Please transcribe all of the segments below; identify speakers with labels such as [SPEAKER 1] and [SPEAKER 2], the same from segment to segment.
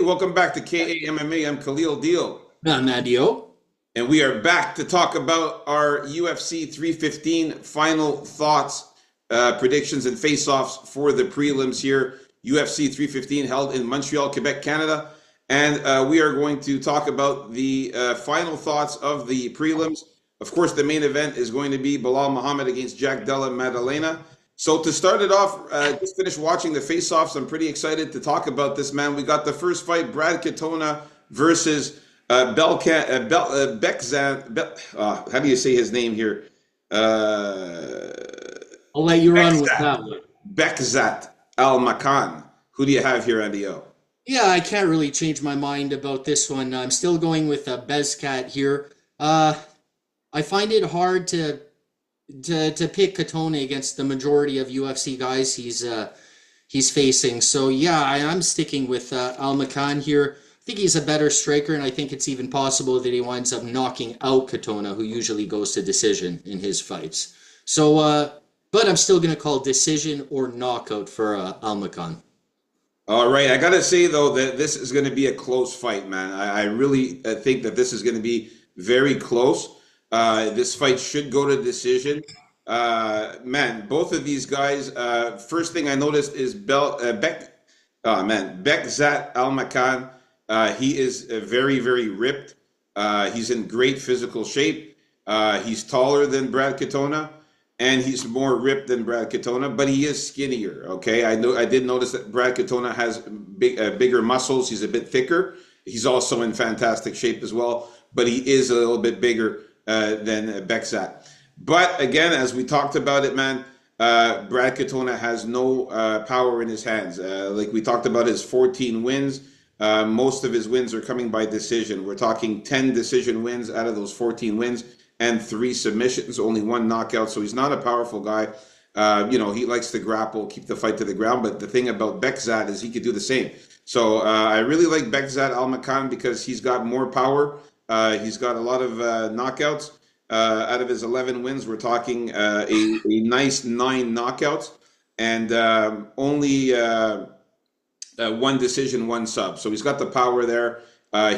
[SPEAKER 1] Welcome back to KAMMA. I'm Khalil Deal,
[SPEAKER 2] Nadio.
[SPEAKER 1] and we are back to talk about our UFC 315 final thoughts, predictions, and face-offs for the prelims here. UFC 315 held in Montreal, Quebec, Canada, and we are going to talk about the final thoughts of the prelims. Of course, the main event is going to be Bilal Muhammad against Jack Della Maddalena. So to start it off, just finished watching the face-offs. I'm pretty excited to talk about this, man. We got the first fight, Brad Katona versus Bekzat. How do you say his name here? Uh,
[SPEAKER 2] I'll let you run with
[SPEAKER 1] Bekzat.
[SPEAKER 2] that one.
[SPEAKER 1] Bekzat Al Makan. Who do you have here, Andy O?
[SPEAKER 2] Yeah, I can't really change my mind about this one. I'm still going with Bezcat here. I find it hard to pick Katone against the majority of UFC guys he's facing. So yeah, I'm sticking with Al Makan here. I think he's a better striker, and I think it's even possible that he winds up knocking out Katona, who usually goes to decision in his fights. So, but I'm still going to call decision or knockout for Al Makan.
[SPEAKER 1] All right, I gotta say though that this is going to be a close fight, man. I really think that this is going to be very close. This fight should go to decision. Man, both of these guys. First thing I noticed is Bekzat Al Makan. He is very ripped. He's in great physical shape. He's taller than Brad Katona, and he's more ripped than Brad Katona, but he is skinnier. Okay, I did notice that Brad Katona has bigger muscles. He's a bit thicker. He's also in fantastic shape as well, but he is a little bit bigger than Bekzat. But again, as we talked about it, man, Brad Katona has no power in his hands. Like we talked about his 14 wins. Most of his wins are coming by decision. We're talking 10 decision wins out of those 14 wins and 3 submissions, only 1 knockout. So he's not a powerful guy. He likes to grapple, keep the fight to the ground. But the thing about Bekzat is he could do the same. So I really like Bekzat Al Makan because he's got more power. He's got a lot of knockouts. Out of his 11 wins, we're talking a nice 9 knockouts and only 1 decision, 1 sub. So he's got the power there.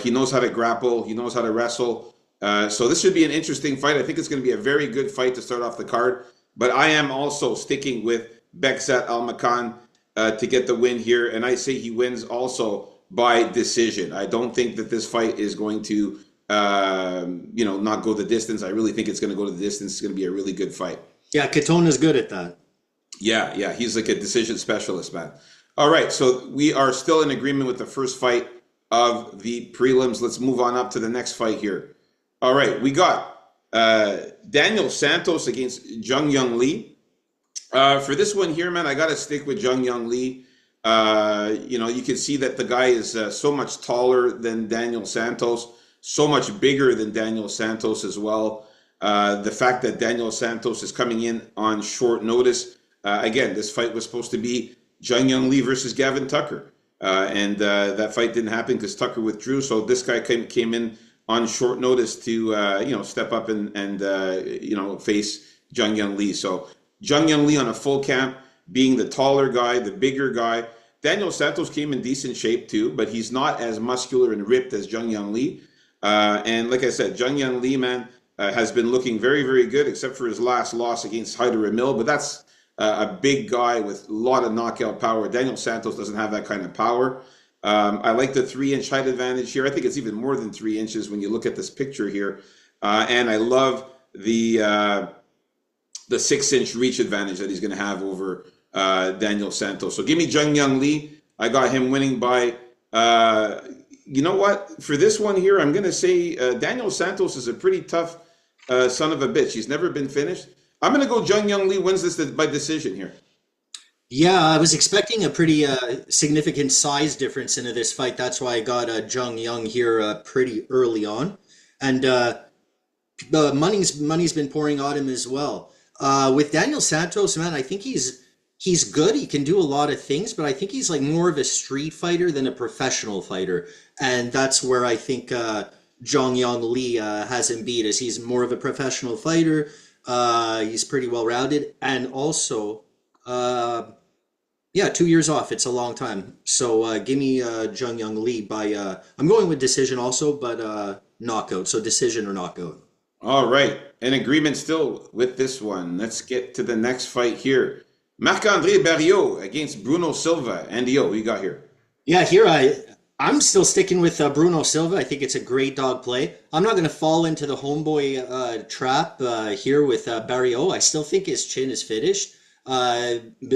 [SPEAKER 1] He knows how to grapple. He knows how to wrestle. So this should be an interesting fight. I think it's going to be a very good fight to start off the card. But I am also sticking with Bekzat Al Makan to get the win here. And I say he wins also by decision. I don't think that this fight is going to not go the distance. I really think it's going to go to the distance. It's going to be a really good fight.
[SPEAKER 2] Yeah, Katona's good at that.
[SPEAKER 1] Yeah, he's like a decision specialist, man. All right, so we are still in agreement with the first fight of the prelims. Let's move on up to the next fight here. All right, we got Daniel Santos against Jung Young Lee. For this one here, man, I got to stick with Jung Young Lee. You can see that the guy is so much taller than Daniel Santos. So much bigger than Daniel Santos as well. The fact that Daniel Santos is coming in on short notice. Again, this fight was supposed to be Jung Young Lee versus Gavin Tucker. And that fight didn't happen because Tucker withdrew. So this guy came in on short notice to, step up and face Jung Young Lee. So Jung Young Lee on a full camp, being the taller guy, the bigger guy. Daniel Santos came in decent shape too, but he's not as muscular and ripped as Jung Young Lee. And like I said, Jung Young Lee, man, has been looking very good, except for his last loss against Hyder Emil. But that's a big guy with a lot of knockout power. Daniel Santos doesn't have that kind of power. I like the 3-inch height advantage here. I think it's even more than 3 inches when you look at this picture here. And I love the 6-inch reach advantage that he's going to have over Daniel Santos. So give me Jung Young Lee. I got him winning by... you know what? For this one here, I'm going to say Daniel Santos is a pretty tough son of a bitch. He's never been finished. I'm going to go Jung Young Lee wins this by decision here.
[SPEAKER 2] Yeah, I was expecting a pretty significant size difference into this fight. That's why I got Jung Young here pretty early on, and the money's been pouring on him as well. With Daniel Santos, man, I think he's good. He can do a lot of things, but I think he's like more of a street fighter than a professional fighter, and that's where I think Jung Young Lee has him beat. As he's more of a professional fighter. He's pretty well rounded, and also. Yeah, 2 years off. It's a long time. So give me Jung Young Lee by. I'm going with decision also, but knockout. So decision or knockout.
[SPEAKER 1] All right, an agreement still with this one. Let's get to the next fight here. Marc-André Barriault against Bruno Silva. Andy, who you got here?
[SPEAKER 2] Yeah, here I'm still sticking with Bruno Silva. I think it's a great dog play. I'm not going to fall into the homeboy trap here with Barrio. I still think his chin is finished.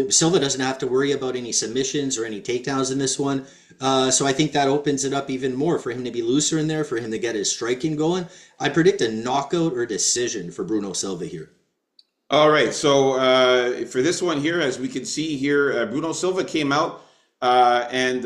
[SPEAKER 2] Silva doesn't have to worry about any submissions or any takedowns in this one. So I think that opens it up even more for him to be looser in there, for him to get his striking going. I predict a knockout or decision for Bruno Silva here.
[SPEAKER 1] All right, so for this one here, as we can see here, Bruno Silva came out and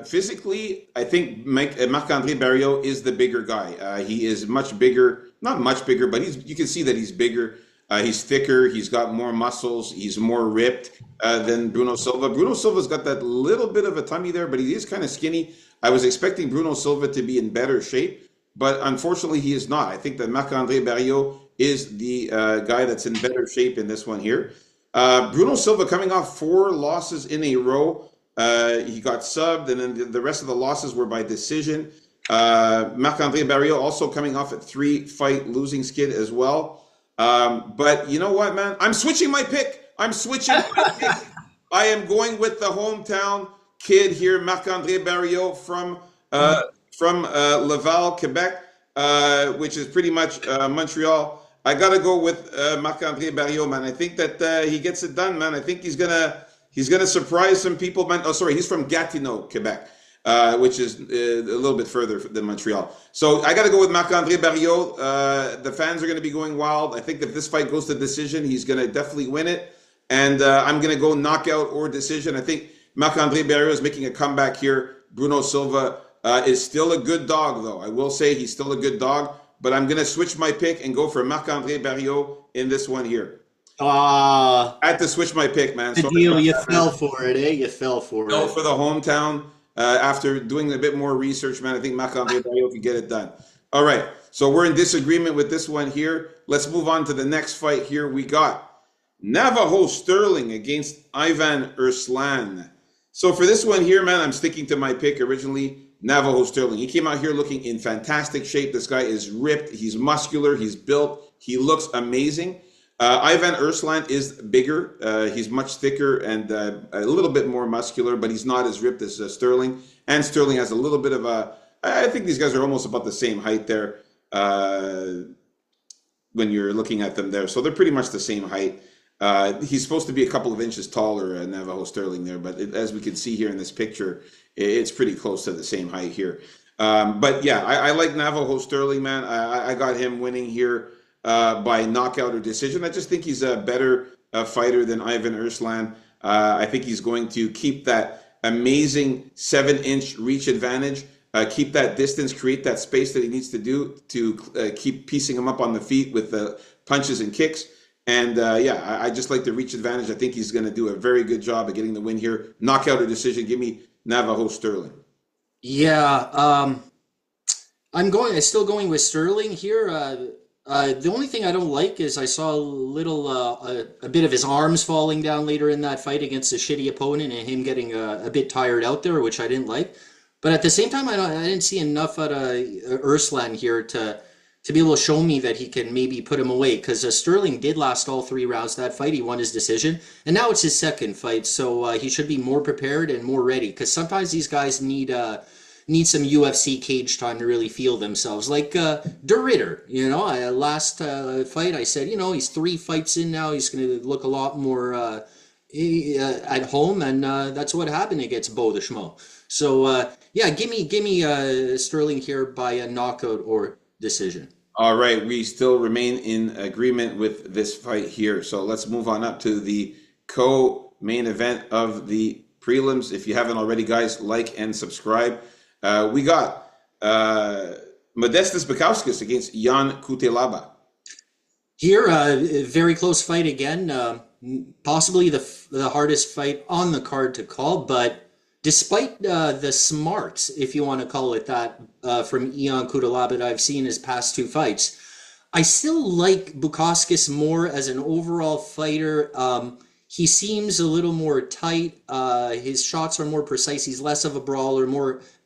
[SPEAKER 1] physically, I think Marc-André Barriault is the bigger guy. He is much bigger, not much bigger, but you can see that he's bigger. He's thicker. He's got more muscles. He's more ripped than Bruno Silva. Bruno Silva's got that little bit of a tummy there, but he is kind of skinny. I was expecting Bruno Silva to be in better shape, but unfortunately, he is not. I think that Marc-André Barriault is the guy that's in better shape in this one here. Bruno Silva coming off 4 losses in a row. He got subbed, and then the rest of the losses were by decision. Marc-André Barriault also coming off a 3-fight losing skid as well. But you know what, man? I'm switching my pick. I'm switching my pick. I am going with the hometown kid here, Marc-André Barriault from Laval, Quebec, which is pretty much Montreal. I gotta go with Marc-André Barriault, man. I think that he gets it done, man. I think he's gonna surprise some people, man. Oh, sorry, he's from Gatineau, Quebec, which is a little bit further than Montreal. So I got to go with Marc-André Barriault. The fans are going to be going wild. I think if this fight goes to decision, he's going to definitely win it. And I'm going to go knockout or decision. I think Marc-André Barriault is making a comeback here. Bruno Silva is still a good dog, though. I will say he's still a good dog. But I'm going to switch my pick and go for Marc-André Barriault in this one here. I had to switch my pick, man.
[SPEAKER 2] The deal, you fell for it, eh? You fell for
[SPEAKER 1] Go
[SPEAKER 2] it.
[SPEAKER 1] for the hometown. After doing a bit more research, man, I think Marc-André Barriault can get it done. All right, so we're in disagreement with this one here. Let's move on to the next fight here. We got Navajo Sterling against Ivan Erslan. So for this one here, man, I'm sticking to my pick originally, Navajo Sterling. He came out here looking in fantastic shape. This guy is ripped. He's muscular. He's built. He looks amazing. Ivan Erslan is bigger. He's much thicker and a little bit more muscular, but he's not as ripped as Sterling. And Sterling has a little bit of a... I think these guys are almost about the same height there when you're looking at them there. So they're pretty much the same height. He's supposed to be a couple of inches taller, Navajo Sterling there, but as we can see here in this picture, it's pretty close to the same height here. But yeah, I like Navajo Sterling, man. I got him winning here by knockout or decision. I just think he's a better fighter than Ivan Erslan. I think he's going to keep that amazing 7-inch reach advantage, keep that distance, create that space that he needs to do to keep piecing him up on the feet with the punches and kicks. And yeah, I just like the reach advantage. I think he's going to do a very good job of getting the win here. Knockout or decision, give me Navajo Sterling.
[SPEAKER 2] Yeah, I'm still going with Sterling here. The only thing I don't like is I saw a bit of his arms falling down later in that fight against a shitty opponent and him getting a bit tired out there, which I didn't like. But at the same time, I didn't see enough out of Erslan here to be able to show me that he can maybe put him away, because Sterling did last all 3 rounds of that fight. He won his decision, and now it's his second fight, so he should be more prepared and more ready, because sometimes these guys need some UFC cage time to really feel themselves. Like De Ridder, last fight I said, he's 3 fights in now. He's going to look a lot more at home, and that's what happened against Bo the Schmo. So yeah, give me Sterling here by a knockout or decision.
[SPEAKER 1] All right, we still remain in agreement with this fight here. So let's move on up to the co-main event of the prelims. If you haven't already, guys, like and subscribe. We got Modestas Bukauskas against Jan Kutelaba.
[SPEAKER 2] Here, a very close fight again. Possibly the hardest fight on the card to call, but despite the smarts, if you want to call it that, from Ion Cutelaba that I've seen his past 2 fights, I still like Bukauskas more as an overall fighter. He seems a little more tight. His shots are more precise. He's less of a brawler,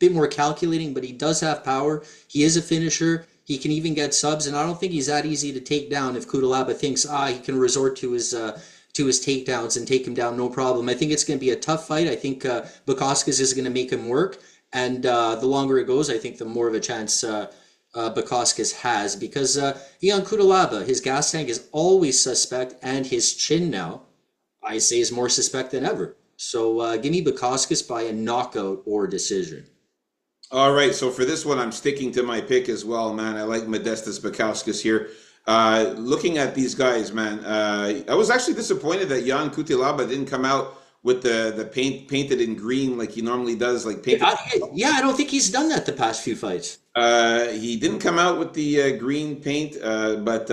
[SPEAKER 2] bit more calculating, but he does have power. He is a finisher. He can even get subs, and I don't think he's that easy to take down if Kudalaba thinks he can resort to his takedowns and take him down no problem. I think it's going to be a tough fight. I think Bukauskas is going to make him work, and the longer it goes, I think the more of a chance Bukauskas has, because Ion Kudalaba, his gas tank is always suspect, and his chin now, I say, is more suspect than ever. So give me Bukauskas by a knockout or decision.
[SPEAKER 1] All right, so for this one, I'm sticking to my pick as well, man. I like Modestas Bukauskas here. Looking at these guys, man, I was actually disappointed that Jan Kutilaba didn't come out with the painted in green like he normally does, like painted.
[SPEAKER 2] I don't think he's done that the past few fights.
[SPEAKER 1] He didn't come out with the green paint, but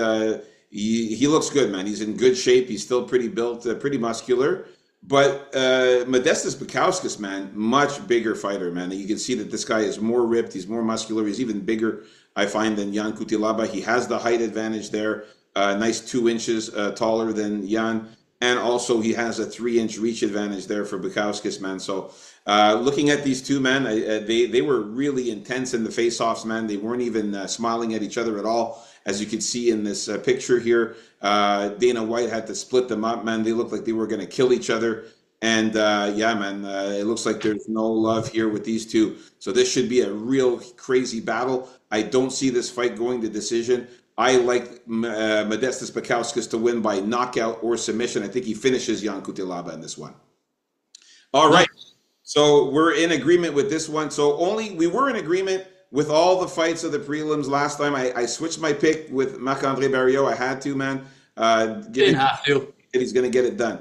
[SPEAKER 1] he looks good, man. He's in good shape. He's still pretty built, pretty muscular. But Modestas Bukauskas, man, much bigger fighter, man. You can see that this guy is more ripped. He's more muscular. He's even bigger, I find, than Jan Kutilaba. He has the height advantage there. Nice 2 inches taller than Jan. And also he has a 3-inch reach advantage there for Bukauskas, man. So looking at these two, man, they were really intense in the face-offs, man. They weren't even smiling at each other at all. As you can see in this picture here, Dana White had to split them up, man. They looked like they were going to kill each other. And yeah, man, it looks like there's no love here with these two. So this should be a real crazy battle. I don't see this fight going to decision. I like Modestas Bukauskas to win by knockout or submission. I think he finishes Jan Kutilaba in this one. All right. So we're in agreement with this one. So we were in agreement with all the fights of the prelims last time. I switched my pick with Marc-André Barriault. I had to, man.
[SPEAKER 2] Didn't have to.
[SPEAKER 1] He's going to get it done.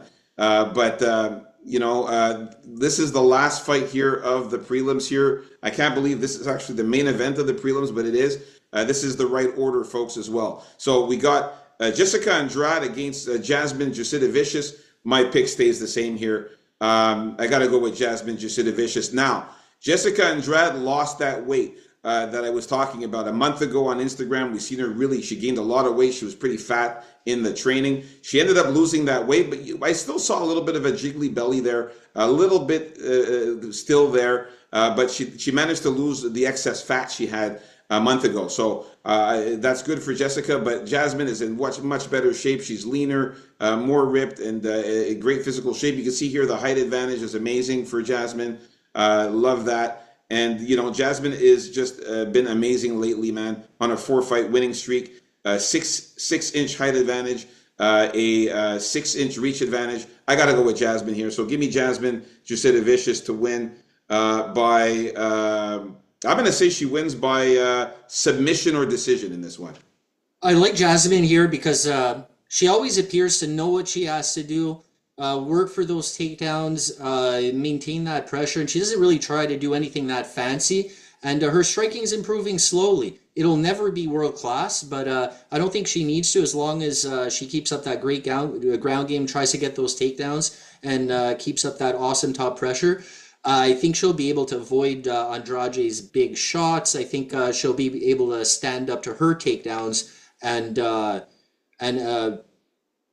[SPEAKER 1] This is the last fight here of the prelims here. I can't believe this is actually the main event of the prelims, but it is. This is the right order, folks, as well. So we got Jessica Andrade against Jasmine Jasudavicius. My pick stays the same here. I got to go with Jasmine Jasudavicius. Now, Jessica Andrade lost that weight that I was talking about a month ago on Instagram. We seen her she gained a lot of weight. She was pretty fat in the training. She ended up losing that weight, but I still saw a little bit of a jiggly belly there, a little bit still there, but she managed to lose the excess fat she had a month ago. So that's good for Jessica, but Jasmine is in much better shape. She's leaner, more ripped, and in great physical shape. You can see here the height advantage is amazing for Jasmine. Love that. And, Jasmine is just been amazing lately, man, on a 4-fight winning streak. 6-inch height advantage, a 6-inch reach advantage. I got to go with Jasmine here. So give me Jasmine Jasudavicius to win I'm going to say she wins by submission or decision in this one.
[SPEAKER 2] I like Jasmine here because she always appears to know what she has to do, work for those takedowns, maintain that pressure, and she doesn't really try to do anything that fancy. And her striking is improving slowly. It'll never be world class, but I don't think she needs to, as long as she keeps up that great ground game, tries to get those takedowns, and keeps up that awesome top pressure. I think she'll be able to avoid Andrade's big shots. I think she'll be able to stand up to her takedowns and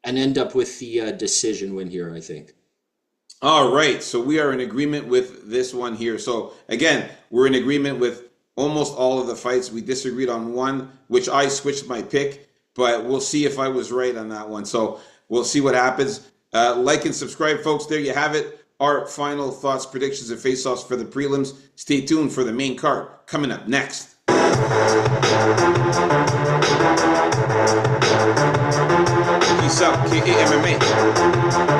[SPEAKER 2] end up with the decision win here, I think.
[SPEAKER 1] All right, so we are in agreement with this one here. So again, we're in agreement with almost all of the fights. We disagreed on one, which I switched my pick, but we'll see if I was right on that one. So we'll see what happens. Like and subscribe, folks. There you have it. Our final thoughts, predictions, and face-offs for the prelims. Stay tuned for the main card coming up next. Peace out, KAMMA.